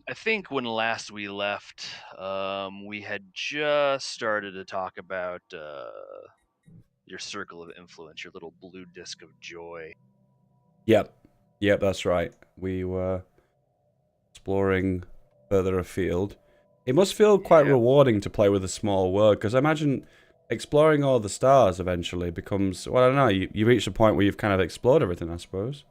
I think when last we left, we had just started to talk about your circle of influence, your little blue disc of joy. Yep. Yep, that's right. We were exploring further afield. It must feel quite Yeah. rewarding to play with a small world, because I imagine exploring all the stars eventually becomes, well, I don't know, you reach a point where you've kind of explored everything, I suppose.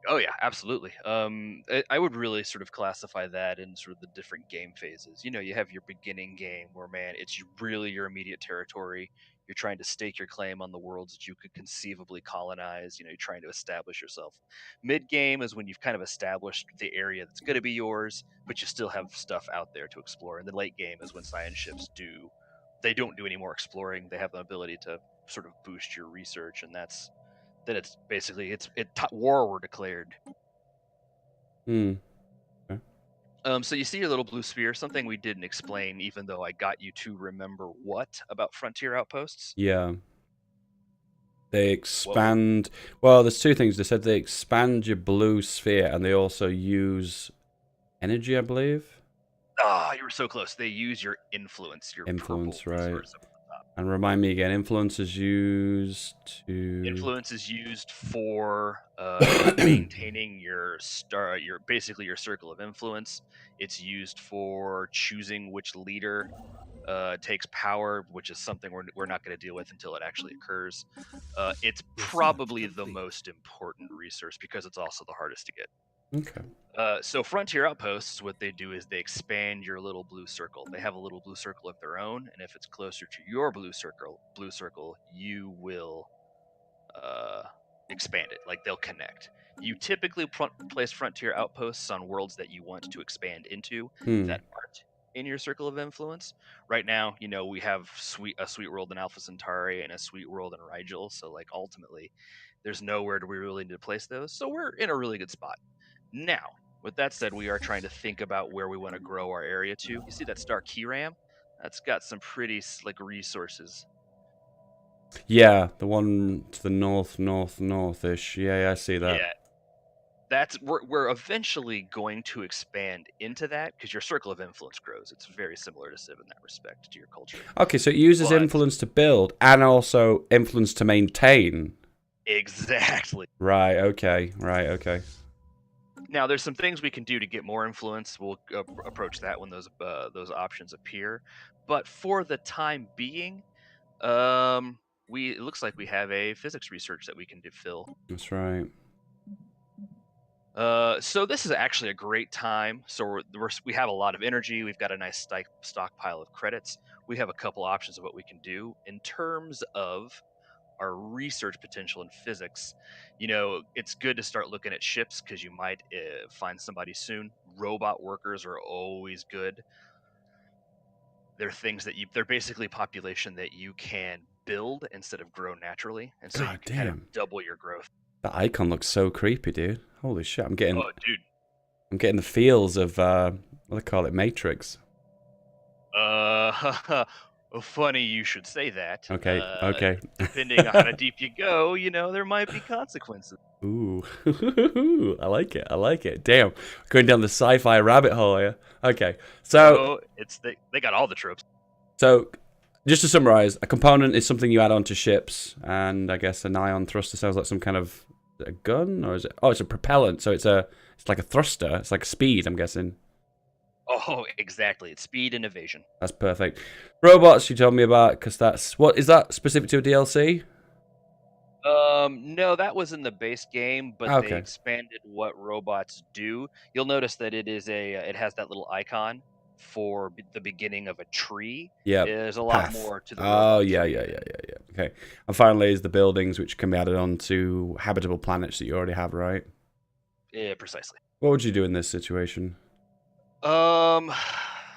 Oh yeah, absolutely. I would really sort of classify that in sort of the different game phases. You have your beginning game where, man, it's really your immediate territory. You're trying to stake your claim on the worlds that you could conceivably colonize. You're trying to establish yourself. Mid game is when you've kind of established the area that's going to be yours, but you still have stuff out there to explore. And the late game is when science ships they don't do any more exploring. They have the ability to sort of boost your research, and then it's basically war were declared. Hmm. Okay. So you see your little blue sphere, something we didn't explain, even though I got you to remember what about frontier outposts. Yeah. They What would? expand. Well, there's two things. They said they expand your blue sphere and they also use energy, I believe. Ah, you were so close. They use your influence, your purple Influence, right? resource up at the top. And remind me again, influence is used to. Influence is used for maintaining your basically your circle of influence. It's used for choosing which leader takes power, which is something we're not going to deal with until it actually occurs. It's probably the most important resource because it's also the hardest to get. Okay. So frontier outposts, what they do is they expand your little blue circle. They have a little blue circle of their own, and if it's closer to your blue circle, you will expand it. Like they'll connect. You typically place frontier outposts on worlds that you want to expand into Hmm. that aren't in your circle of influence. Right now, we have a sweet world in Alpha Centauri and a sweet world in Rigel. So like ultimately, there's nowhere do we really need to place those. So we're in a really good spot. Now, with that said, we are trying to think about where we want to grow our area to. You see that star Keyram? That's got some pretty slick resources. Yeah, the one to the north-north-north-ish. Yeah, yeah, I see that. Yeah, we're eventually going to expand into that because your circle of influence grows. It's very similar to Civ in that respect to your culture. Okay, so it uses But influence to build and also influence to maintain. exactly. Right, okay, right, okay. Now there's some things we can do to get more influence. We'll approach that when those options appear. But for the time being, it looks like we have a physics research that we can do, Phil. That's right. So this is actually a great time. So we have a lot of energy. We've got a nice stockpile of credits. We have a couple options of what we can do in terms of our research potential in physics. It's good to start looking at ships because you might find somebody soon. Robot workers are always good. They're basically population that you can build instead of grow naturally, and so you God can kind of damn. double your growth. That icon looks so creepy, dude. Holy shit, I'm getting Oh, dude. I'm getting the feels of what do they call it, Matrix. Funny you should say that. Okay, okay. Depending on how deep you go, there might be consequences. Ooh. I like it. I like it. Damn. Going down the sci-fi rabbit hole here. Okay. So Oh, they got all the tropes. so just to summarize, a component is something you add onto ships, and I guess an ion thruster sounds like some kind of a gun, or is it? Oh, it's a propellant. So it's like a thruster. It's like a speed, I'm guessing. Oh, exactly. It's speed and evasion. That's perfect. Robots you told me about, because that's what is that specific to a DLC? No, that was in the base game, but they Okay. expanded what robots do. You'll notice that it has that little icon for the beginning of a tree. Yep. There's a lot Path. more to the Oh robots yeah, do yeah, than yeah, that. yeah, yeah. Okay. And finally is the buildings which can be added on to habitable planets that you already have, right? Yeah, precisely. What would you do in this situation? Um,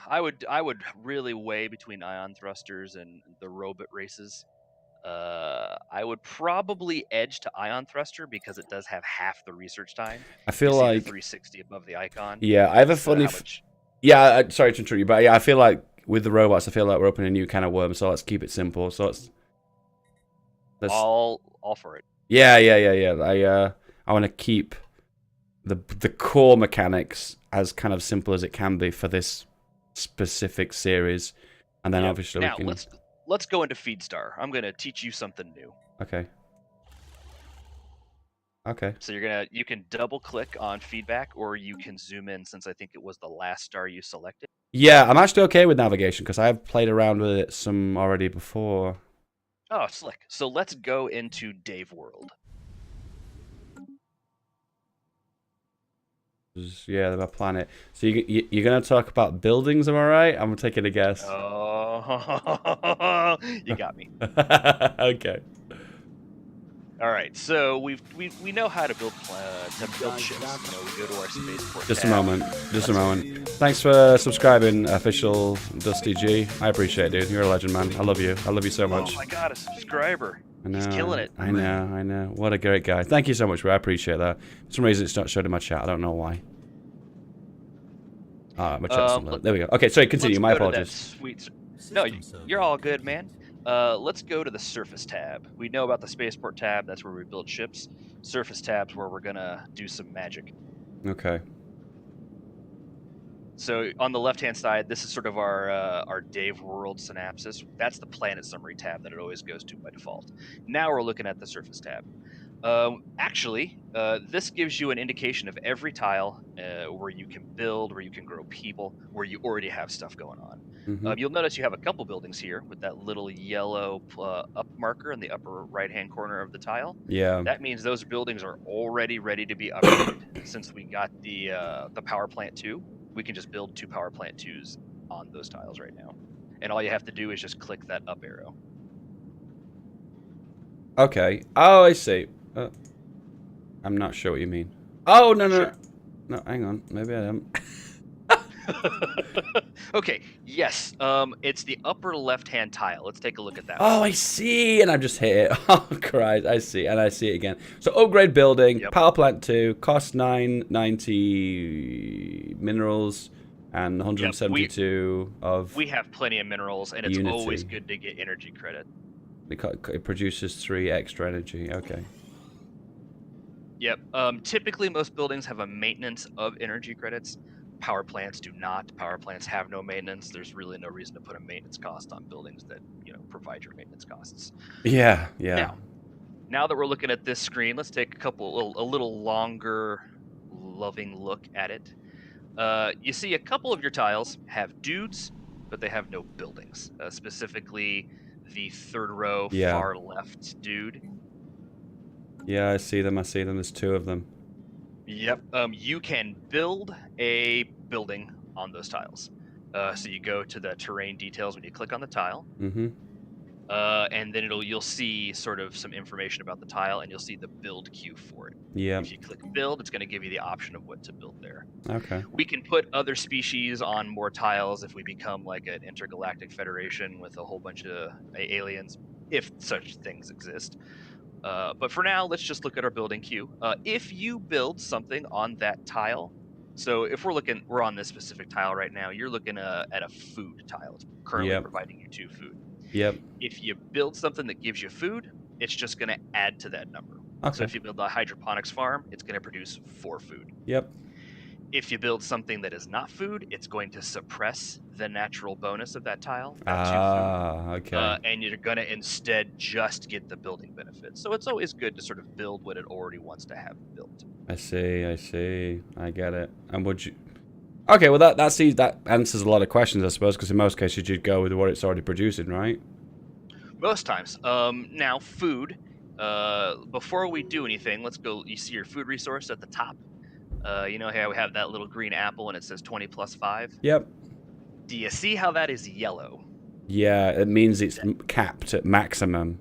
I would really weigh between ion thrusters and the robot races. I would probably edge to ion thruster because it does have half the research time. I You feel see the like 360 above the icon. yeah, I have a That's funny how much. yeah, sorry to interrupt you, but yeah, I feel like with the robots, I feel like we're opening a new kind of worm, so let's keep it simple. So let's All for it. yeah, yeah, yeah, yeah. I want to keep the core mechanics as kind of simple as it can be for this specific series, and then Yep. obviously we Now can. let's go into Feedstar. I'm gonna teach you something new. Okay. Okay. So you can double click on feedback, or you can zoom in since I think it was the last star you selected. Yeah, I'm actually okay with navigation because I've played around with it some already before. Oh, slick. So let's go into Dave World. Yeah, my planet. So you're gonna talk about buildings, am I right? I'm taking a guess. Oh, you got me. Okay. All right, so we know how to build ships. You know, we go to our spaceport Just a tab. moment. Just a Let's moment. Thanks for subscribing, official Dusty G. I appreciate it, dude. You're a legend, man. I love you. I love you so Oh much. my god, a subscriber. I He's killing know. it. I know. I know. What a great guy. Thank you so much, bro. I appreciate that. For some reason, it's not showed in my chat. I don't know why. My chat's not loaded. There we go. Okay, sorry. Continue. Let's My go to that apologies. sweet. No, you're all good, man. Let's go to the Surface tab. We know about the Spaceport tab. That's where we build ships. Surface tab's where we're gonna do some magic. Okay. So on the left-hand side, this is sort of our Dave World synopsis. That's the planet summary tab that it always goes to by default. Now we're looking at the Surface tab. Actually, this gives you an indication of every tile where you can build, where you can grow people, where you already have stuff going on. You'll notice you have a couple buildings here with that little yellow up marker in the upper right-hand corner of the tile. Yeah. That means those buildings are already ready to be upgraded. Since we got the power plant 2, we can just build 2 power plant 2s on those tiles right now. And all you have to do is just click that up arrow. Okay. Oh, I see. I'm not sure what you mean. Oh, no, no, Sure. no. No, hang on. Maybe I am. Okay, yes. It's the upper left-hand tile. Let's take a look at that Oh, one. I see. And I just hit it. Oh, Christ. I see. And I see it again. So, upgrade building, Yep. power plant 2, cost 990 minerals, and Yep. 172 of We have plenty of minerals, and it's Unity. always good to get energy credit. It produces 3 extra energy. Okay. Yep. Typically, most buildings have a maintenance of energy credits. Power plants do not. Power plants have no maintenance. There's really no reason to put a maintenance cost on buildings that provide your maintenance costs. Yeah, yeah. Now that we're looking at this screen, let's take a little longer, loving look at it. You see a couple of your tiles have dudes, but they have no buildings. Specifically, the third row far left dude. Yeah, I see them. I see them. There's 2 of them. Yep. You can build a building on those tiles. So you go to the terrain details when you click on the tile. Mm-hmm. And then you'll see sort of some information about the tile, and you'll see the build queue for it. Yeah. If you click build, it's going to give you the option of what to build there. Okay. We can put other species on more tiles if we become like an intergalactic federation with a whole bunch of aliens, if such things exist. But for now, let's just look at our building queue. If you build something on that tile, so if we're on this specific tile right now, you're looking at a food tile. It's currently providing you 2 food. Yep. If you build something that gives you food, it's just going to add to that number. Okay. So if you build a hydroponics farm, it's going to produce 4 food. Yep. If you build something that is not food, it's going to suppress the natural bonus of that tile. Okay. And you're going to instead just get the building benefits. So it's always good to sort of build what it already wants to have built. I see. I get it. And would you... Okay, well that answers a lot of questions, I suppose, because in most cases you'd go with what it's already producing, right? Most times. Now, food. Before we do anything, let's go. You see your food resource at the top. You know how we have that little green apple and it says 20 plus 5? Yep. Do you see how that is yellow? Yeah, it means it's capped at maximum.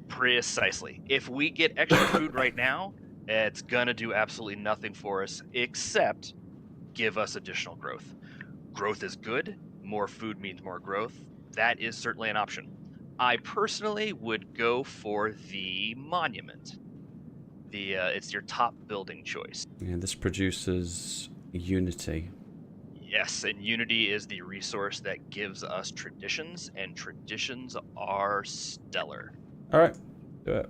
Precisely. If we get extra food right now, it's gonna do absolutely nothing for us except give us additional growth. Growth is good. More food means more growth. That is certainly an option. I personally would go for the monument. It's your top building choice. Yeah, this produces Unity. Yes, and Unity is the resource that gives us traditions, and traditions are stellar. All right, do it.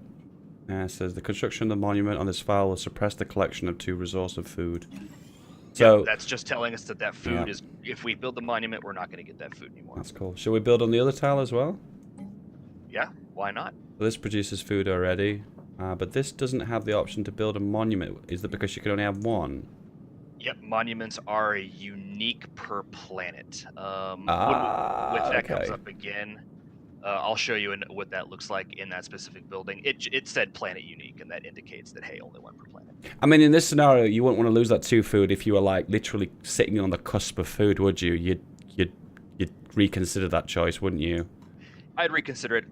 It says the construction of the monument on this file will suppress the collection of 2 resource of food. Yep, So, that's just telling us that that yeah, food is. If we build the monument, we're not going to get that food anymore. that's cool. Shall we build on the other tile as well? Yeah, why not? So this produces food already, but this doesn't have the option to build a monument. Is that because you can only have one? Yep, monuments are unique per planet. If that comes Okay. up again, I'll show you what that looks like in that specific building. It said planet unique, and that indicates that hey, only one per planet. I mean, in this scenario, you wouldn't want to lose that 2 food if you were like literally sitting on the cusp of food, would you? You'd reconsider that choice, wouldn't you? I'd reconsider it.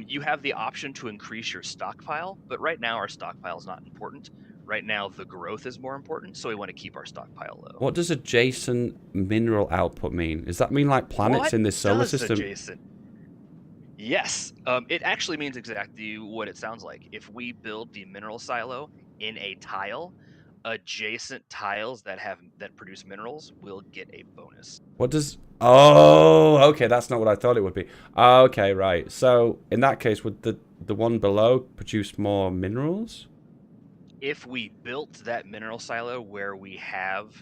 You have the option to increase your stockpile, but right now our stockpile is not important. Right now the growth is more important, so we want to keep our stockpile low. What does adjacent mineral output mean? Does that mean like planets What in this solar does system? adjacent? Yes, it actually means exactly what it sounds like. If we build the mineral silo in a tile, adjacent tiles that produce minerals will get a bonus. What does... Oh, okay, that's not what I thought it would be. Okay, right. So, in that case, would the one below produce more minerals? If we built that mineral silo where we have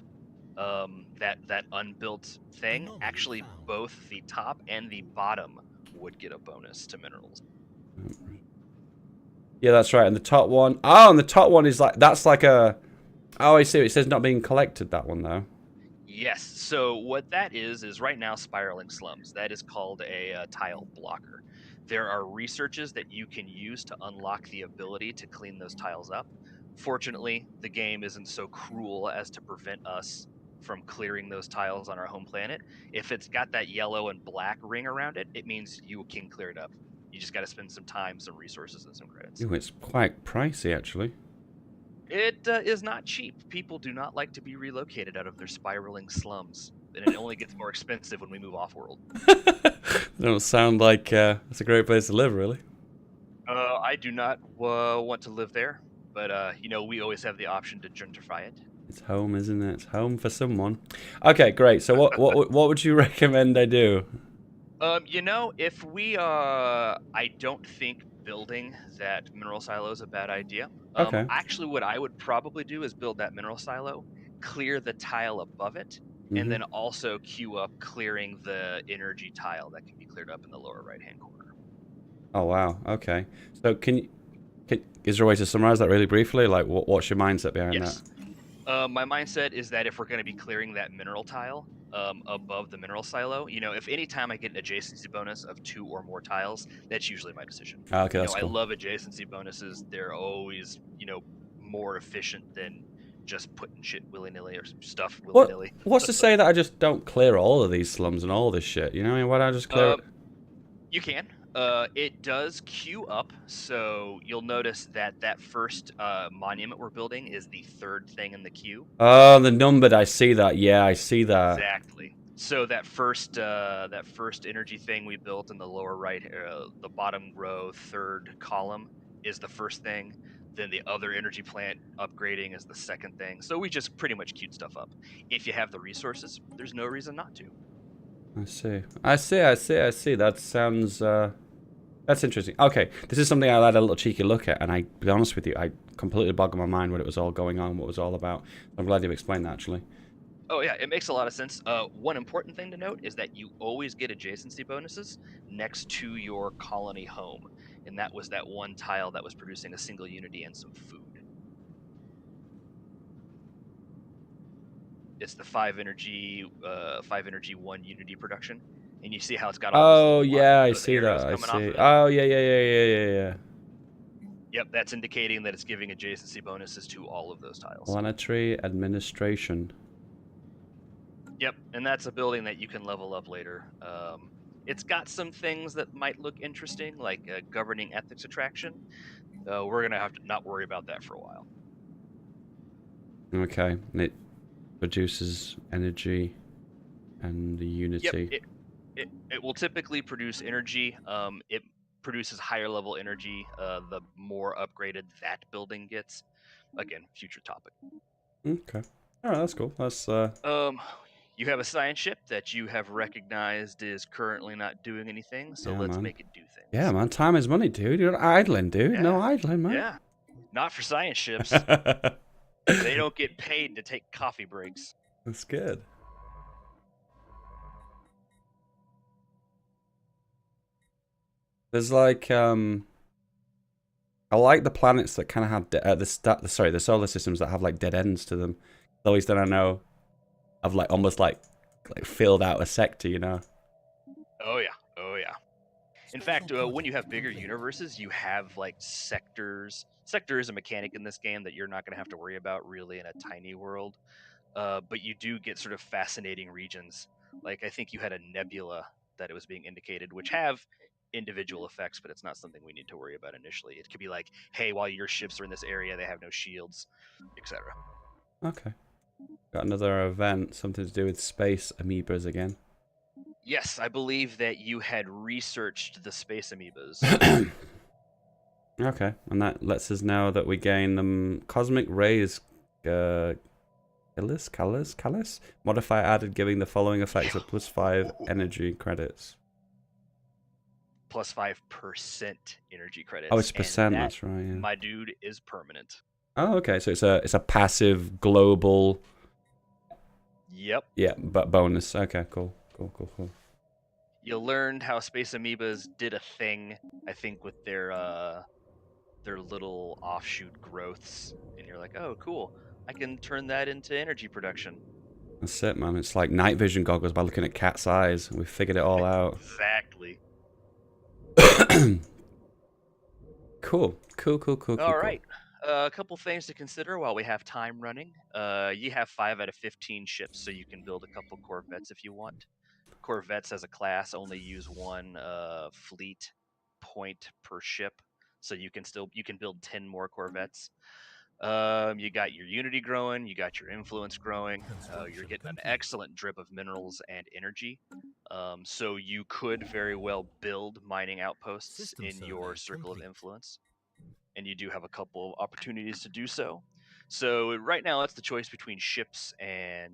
that unbuilt thing, actually both the top and the bottom would get a bonus to minerals. Yeah, that's right. And the top one... Oh, and the top one is like... That's like a... Oh, I see. It says not being collected, that one, though. Yes. So what that is right now spiraling slums. That is called a tile blocker. There are researches that you can use to unlock the ability to clean those tiles up. Fortunately, the game isn't so cruel as to prevent us from clearing those tiles on our home planet. If it's got that yellow and black ring around it, it means you can clear it up. You just got to spend some time, some resources, and some credits. Ooh, it's quite pricey, actually. It is not cheap. People do not like to be relocated out of their spiraling slums, and it only gets more expensive when we move off-world. They don't sound like it's a great place to live, really. I do not want to live there, but we always have the option to gentrify it. It's home, isn't it? It's home for someone. Okay, great. So what would you recommend I do? If we I don't think building that mineral silo is a bad idea. Okay. Actually, what I would probably do is build that mineral silo, clear the tile above it, and Mm-hmm. then also queue up clearing the energy tile that can be cleared up in the lower right-hand corner. Oh wow. Okay. So is there a way to summarize that really briefly? Like, what's your mindset behind that? Yes. My mindset is that if we're going to be clearing that mineral tile above the mineral silo, if any time I get an adjacency bonus of 2 or more tiles, that's usually my decision. Okay, that's I cool. love adjacency bonuses. They're always, more efficient than just putting shit willy-nilly or stuff willy-nilly. What's to say that I just don't clear all of these slums and all this shit? You know, what I mean, why don't I just clear it? You can. It does queue up, so you'll notice that first monument we're building is the 3rd thing in the queue. Oh, the numbered. I see that. Yeah, I see that. Exactly. So that first energy thing we built in the lower right, the bottom row, 3rd column is the first thing. Then the other energy plant upgrading is the 2nd thing. So we just pretty much queued stuff up. If you have the resources, there's no reason not to. I see. That sounds that's interesting. Okay, this is something I had a little cheeky look at, and I, to be honest with you, I completely boggled my mind what it was all going on, what it was all about. I'm glad you've explained that, actually. Oh yeah, it makes a lot of sense. One important thing to note is that you always get adjacency bonuses next to your colony home, and that was that one tile that was producing a single unity and some food. It's the 5 energy 1 unity production, and you see how it's got all Oh those yeah, I those see arrows that. I coming off see. of it. Oh yeah. Yep, that's indicating that it's giving adjacency bonuses to all of those tiles. Planetary administration. Yep, and that's a building that you can level up later. It's got some things that might look interesting, like a governing ethics attraction. We're going to have to not worry about that for a while. Okay, and it produces energy and the unity. Yep, it will typically produce energy. It produces higher level energy the more upgraded that building gets. Again, future topic. Okay. Alright, that's cool. That's You have a science ship that you have recognized is currently not doing anything, so yeah, let's man. make it do things. Yeah, man. Time is money, dude. You're not idling, dude. Yeah, No idling, man. yeah. Not for science ships. They don't get paid to take coffee breaks. That's good. There's like I like the planets that kind of have the solar systems that have like dead ends to them. At least then I know I've like almost like filled out a sector, you know. Oh yeah, oh yeah. In fact, when you have bigger universes, you have like sectors. Sector is a mechanic in this game that you're not going to have to worry about really in a tiny world. But you do get sort of fascinating regions. Like I think you had a nebula that it was being indicated, which have individual effects, but it's not something we need to worry about initially. It could be like, hey, while your ships are in this area, they have no shields, etc. Okay. Got another event, something to do with space amoebas again. Yes, I believe that you had researched the space amoebas. Okay, and that lets us know that we gain them cosmic rays. Callus? Modify added, giving the following effects of +5 energy credits. Plus 5% energy Oh, credits, it's and percent. that, That's right. Yeah. my dude, is permanent. Oh, okay. So it's a passive global. Yep. Yeah, but bonus. Okay, cool. You learned how space amoebas did a thing, I think, with their little offshoot growths, and you're like, oh, cool. I can turn that into energy production. That's it, man. It's like night vision goggles by looking at cat's eyes. We figured it all out. Exactly. Cool. All right. A couple things to consider while we have time running. You have 5 out of 15 ships, so you can build a couple corvettes if you want. Corvettes as a class only use one fleet point per ship, so you can build 10 more corvettes. You got your unity growing, you got your influence growing. You're getting an excellent drip of minerals and energy. So you could very well build mining outposts in your circle of influence, and you do have a couple of opportunities to do so. So right now, it's the choice between ships and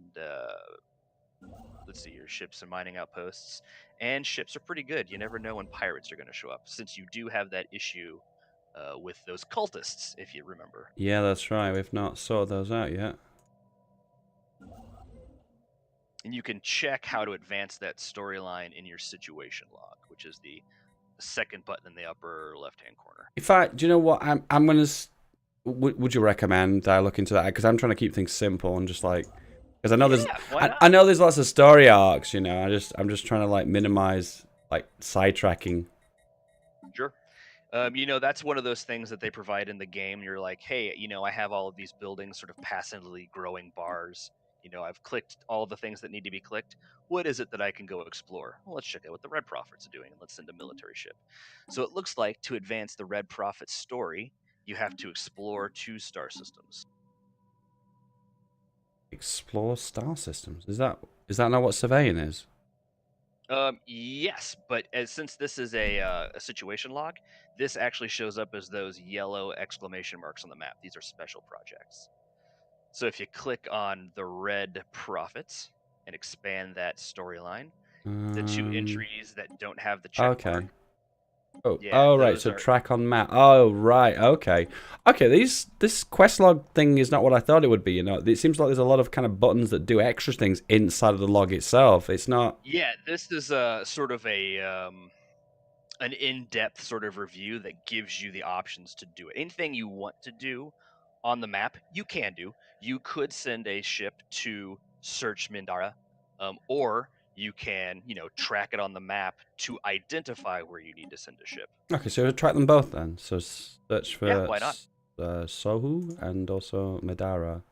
let's see, your ships and mining outposts. And ships are pretty good. You never know when pirates are going to show up, since you do have that issue with those cultists, if you remember. Yeah, that's right. We've not sorted those out yet. And you can check how to advance that storyline in your situation log, which is the second button in the upper left-hand corner. In fact, do you know what? I'm gonna. Would you recommend that I look into that? Because I'm trying to keep things simple and just like, because I know there's, Why not? I know there's lots of story arcs. You know, I'm just trying to like minimize like sidetracking. Sure. That's one of those things that they provide in the game. You're like, hey, I have all of these buildings sort of passively growing bars. I've clicked all the things that need to be clicked. What is it that I can go explore? Well, let's check out what the Red Prophet's doing, and let's send a military ship. So it looks like to advance the Red Prophet story, you have to explore 2 star systems. Explore star systems. Is that not what surveying is? Yes, but since this is a situation log, this actually shows up as those yellow exclamation marks on the map. These are special projects. So if you click on the Red Prophets and expand that storyline, the 2 entries that don't have the check Okay. mark, Oh, yeah, oh right. those So are track on map. Oh right. Okay. Okay. This quest log thing is not what I thought it would be. You know, it seems like there's a lot of kind of buttons that do extra things inside of the log itself. It's not. yeah. This is a sort of an in-depth sort of review that gives you the options to do it. Anything you want to do on the map, you can do. You could send a ship to search Mindara, or you can, track it on the map to identify where you need to send a ship. Okay. So we'll track them both then. So search Yeah, for why not? Sohu and also Medara.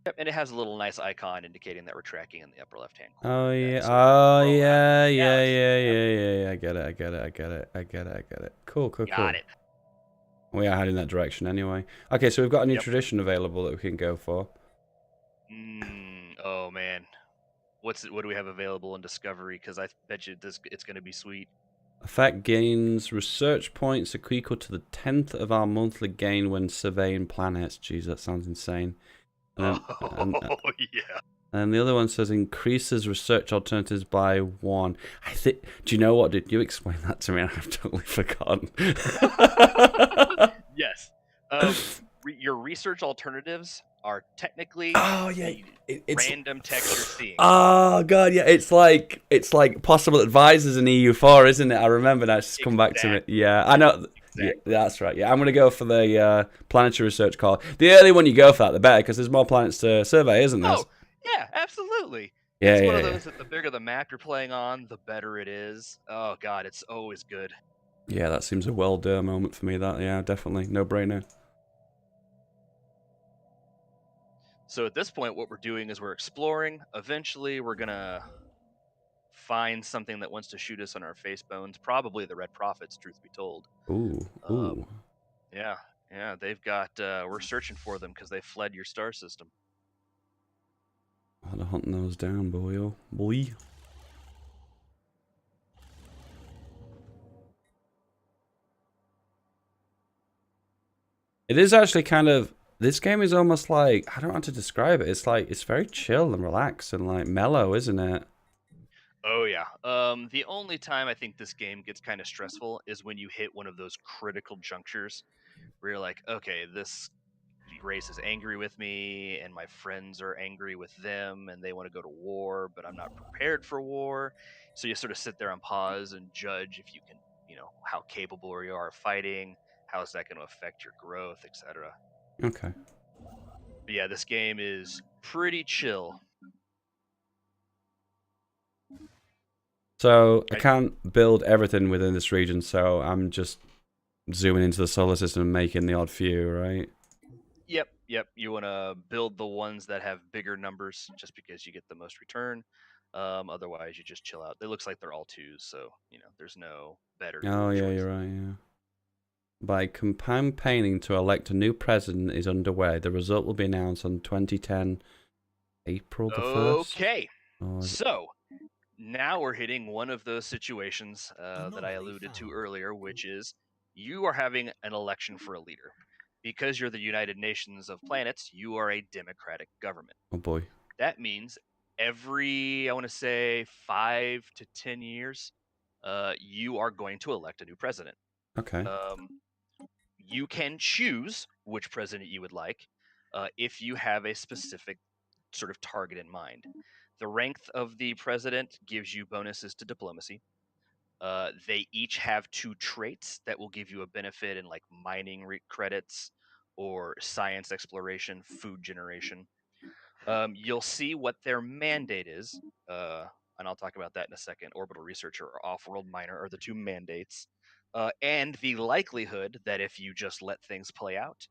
Yep, and it has a little nice icon indicating that we're tracking in the upper left-hand corner. Oh That yeah. sort of Oh glow around yeah. the galaxy. Yep, Yeah. I get it. Cool. got it. We are heading that direction anyway. Okay, so we've got a new Yep. tradition available that we can go for. Oh man, what do we have available in Discovery? Because I bet you it's going to be sweet. Effect gains research points equal to the 10th of our monthly gain when surveying planets. Jeez, that sounds insane. And then, Yeah. and the other one says increases research alternatives by 1. I think. Do you know what? Did you explain that to me? I've totally forgotten. Yes. Your research alternatives are technically Oh yeah, the it's random text you're seeing. oh god, yeah, it's like possible advisors in EU4, isn't it? I remember that. It's just come back to me. Exactly. Yeah, I know. Yeah, Exactly. that's right. Yeah, I'm gonna go for the planetary research call. The earlier one you go for that, the better, because there's more planets to survey, isn't there? Oh, yeah, absolutely. Yeah, It's one yeah, of yeah. those that the bigger the map you're playing on, the better it is. Oh god, it's always good. Yeah, that seems a well done moment for me. That yeah, definitely no brainer. So at this point, what we're doing is we're exploring. Eventually, we're gonna find something that wants to shoot us on our face bones. Probably the Red Prophets, truth be told. Ooh, ooh. Um, yeah, yeah, they've got. We're searching for them because they fled your star system. I'll hunt those down, boy. Oh, boy. It is actually kind of. This game is almost like I don't know how to describe it. It's like it's very chill and relaxed and like mellow, isn't it? Oh yeah. The only time I think this game gets kind of stressful is when you hit one of those critical junctures where you're like, okay, this race is angry with me, and my friends are angry with them, and they want to go to war, but I'm not prepared for war. So you sort of sit there and pause and judge if you can, how capable you are of fighting, how is that going to affect your growth, etc. Okay. But yeah, this game is pretty chill. So I I, can't build everything within this region, so I'm just zooming into the solar system and making the odd few, right? yep, yep. You want to build the ones that have bigger numbers, just because you get the most return. Otherwise, you just chill out. It looks like they're all twos, so there's no better Oh dual yeah, choice. you're right. Yeah. By campaigning to elect a new president is underway. The result will be announced on 2010 April the 1st. Okay, Or is it? so now we're hitting one of those situations that I Anomaly alluded to found. earlier, which is you are having an election for a leader. Because you're the United Nations of Planets, you are a democratic government. Oh boy. That means every, I want to say, 5 to 10 years, you are going to elect a new president. Okay. Um, you can choose which president you would like if you have a specific sort of target in mind. The rank of the president gives you bonuses to diplomacy. They each have two traits that will give you a benefit in like mining credits or science exploration, food generation. You'll see what their mandate is, uh, and I'll talk about that in a second. Orbital researcher or off-world miner are the two mandates, and the likelihood that if you just let things play out,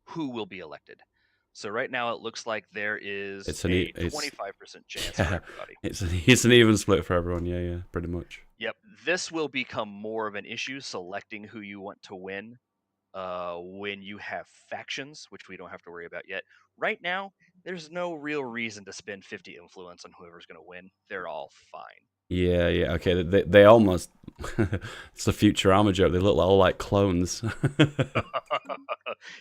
who will be elected. So right now it looks like there is It's an a it's 25% chance for yeah. everybody. It's an even split for everyone. Yeah, yeah, pretty much. Yep, this will become more of an issue selecting who you want to win when you have factions, which we don't have to worry about yet. Right now, there's no real reason to spend 50 influence on whoever's going to win. They're all fine. Yeah, yeah. Okay, they almost. It's a Futurama joke. They look all like clones.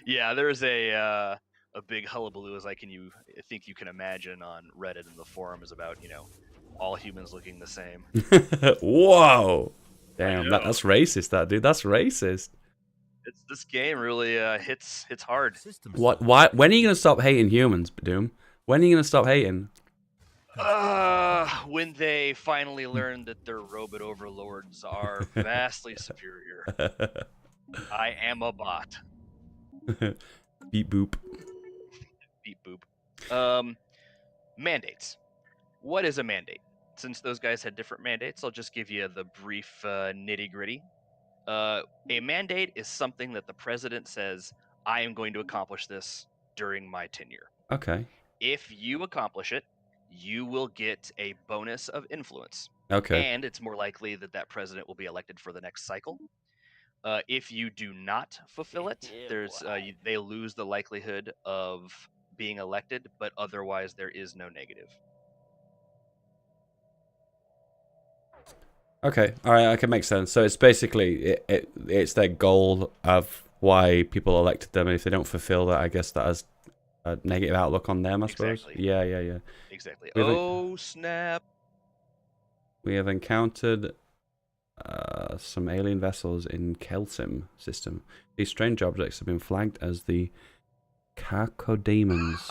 Yeah, there's a big hullabaloo, as I think you can imagine, on Reddit and the forums about all humans looking the same. Whoa! I Damn, know. that's racist. That dude. That's racist. This game really hits hard. System What? stop. Why? When are you gonna stop hating humans, Doom? When are you gonna stop hating? Construction When they finally learn that their robot overlords are vastly superior. I am a bot. Beep boop. Beep boop. Mandates. What is a mandate? Since those guys had different mandates, I'll just give you the brief nitty gritty. A mandate is something that the president says, I am going to accomplish this during my tenure. Okay. If you accomplish it, you will get a bonus of influence. Okay. And it's more likely that that president will be elected for the next cycle. If you do not fulfill it, Yeah, there's boy. they lose the likelihood of being elected, but otherwise there is no negative. Okay. All right. Okay, makes sense. So it's basically it's their goal of why people elected them. And if they don't fulfill that, I guess that has a negative outlook on them. I suppose. Exactly. Yeah. Yeah. Yeah. Exactly. We have Oh snap! we have encountered some alien vessels in Kelsim system. These strange objects have been flagged as the Cacodemons.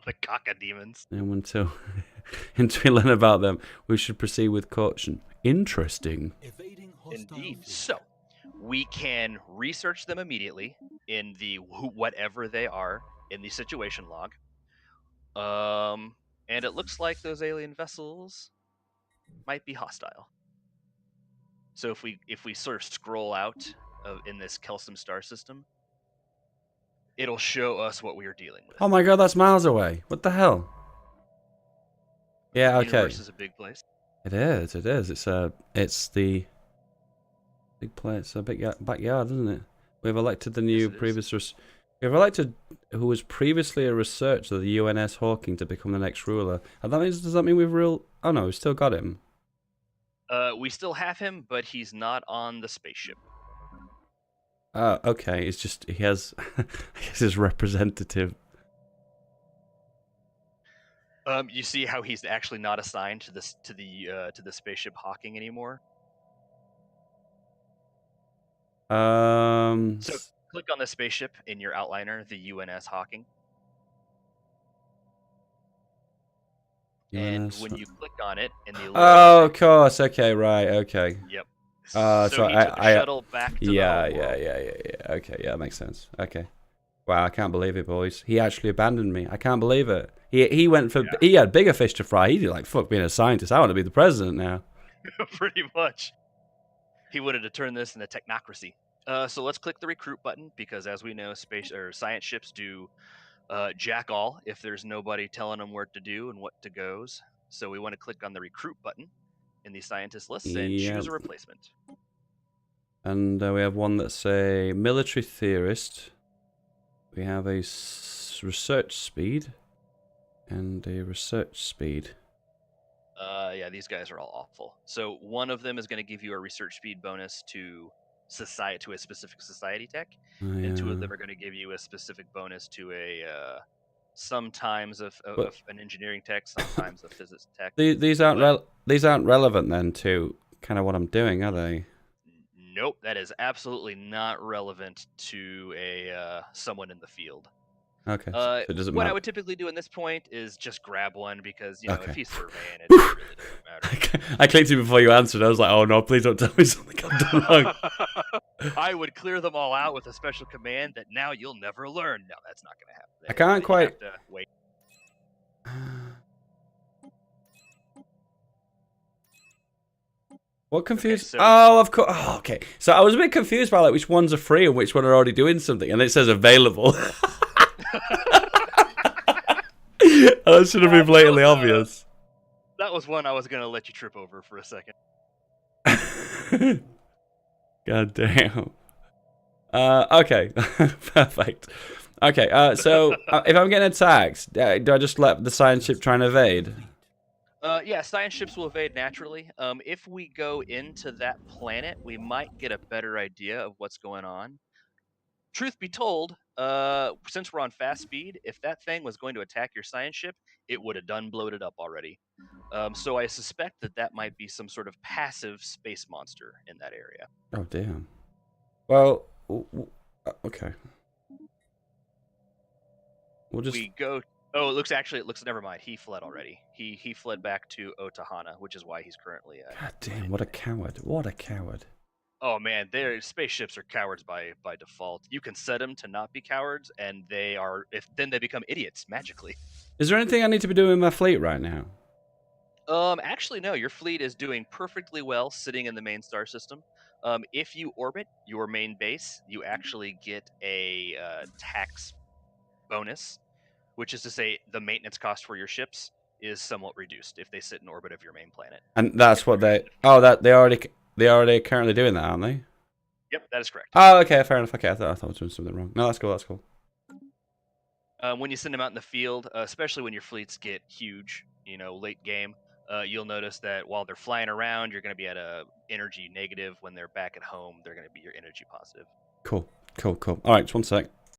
The cacodemons. And until we learn about them, we should proceed with caution. Interesting. Indeed. So, we can research them immediately in the whatever they are in the situation log. And it looks like those alien vessels might be hostile. So if we sort of scroll out in this Kelsom star system, it'll show us what we are dealing with. Oh my god, that's miles away. What the hell? Yeah, The okay. universe is a big place. It is. It is. It's the big place. It's a big backyard, isn't it? We've elected the new We've elected who was previously a researcher of the UNS Hawking to become the next ruler. And does that mean we've ruled? Oh no, we've still got him. We still have him, but he's not on the spaceship. Okay. It's just he has his representative. You see how he's actually not assigned to the spaceship Hawking anymore. So click on the spaceship in your outliner, the UNS Hawking. And when you click on it in the of course. Okay, right. Okay. Yep. So he took a shuttle back to the home world. Yeah. Okay, yeah, that makes sense. Okay. Wow, I can't believe it, boys. He actually abandoned me. I can't believe it. He went for he had bigger fish to fry. He did like fuck being a scientist. I want to be the president now. Pretty much. He wanted to turn this into technocracy. So let's click the recruit button because, as we know, science ships do jack all if there's nobody telling them where to do and what to goes. So we want to click on the recruit button in the scientist list and choose a replacement. And we have one that's a military theorist. We have a research speed and a research speed. Yeah, these guys are all awful. So one of them is going to give you a research speed bonus to a specific society tech, and two of them are going to give you a specific bonus to a sometimes of an engineering tech, sometimes a physics tech. These aren't relevant then to kind of what I'm doing, are they? Nope, that is absolutely not relevant to a someone in the field. Okay, so it doesn't what matter. I would typically do in this point is just grab one because if he's surveying it, it really doesn't matter. I clicked it before you answered. I was like, oh no, please don't tell me something I've done wrong. I would clear them all out with a special command that now you'll never learn. No, that's not going to happen. I can't quite. You have to wait. What confused? Okay, oh, of course. Oh, okay. So I was a bit confused by like which ones are free and which one are already doing something, and it says available. That should have been blatantly obvious. That was one I was going to let you trip over for a second. God damn. Okay. Perfect. Okay, so if I'm getting attacked, do I just let the science ship try and evade? Yeah, science ships will evade naturally. If we go into that planet, we might get a better idea of what's going on. Truth be told, since we're on fast speed, if that thing was going to attack your science ship, it would have done blowed it up already. So I suspect that might be some sort of passive space monster in that area. Oh, damn. Well, okay. We'll just... Oh, it looks never mind. He fled already. He fled back to Otahana, which is why he's currently God damn, what a coward. What a coward. Oh man, their spaceships are cowards by default. You can set them to not be cowards, and then they become idiots magically. Is there anything I need to be doing with my fleet right now? Actually, no. Your fleet is doing perfectly well sitting in the main star system. If you orbit your main base, you actually get a tax bonus, which is to say the maintenance cost for your ships is somewhat reduced if they sit in orbit of your main planet. And that's what they... Oh, they're already currently doing that, aren't they? Yep, that is correct. Oh, okay, fair enough. Okay, I thought I was doing something wrong. No, that's cool, that's cool. When you send them out in the field, especially when your fleets get huge, late game, you'll notice that while they're flying around, you're going to be at a energy negative. When they're back at home, they're going to be your energy positive. Cool. All right, just one sec.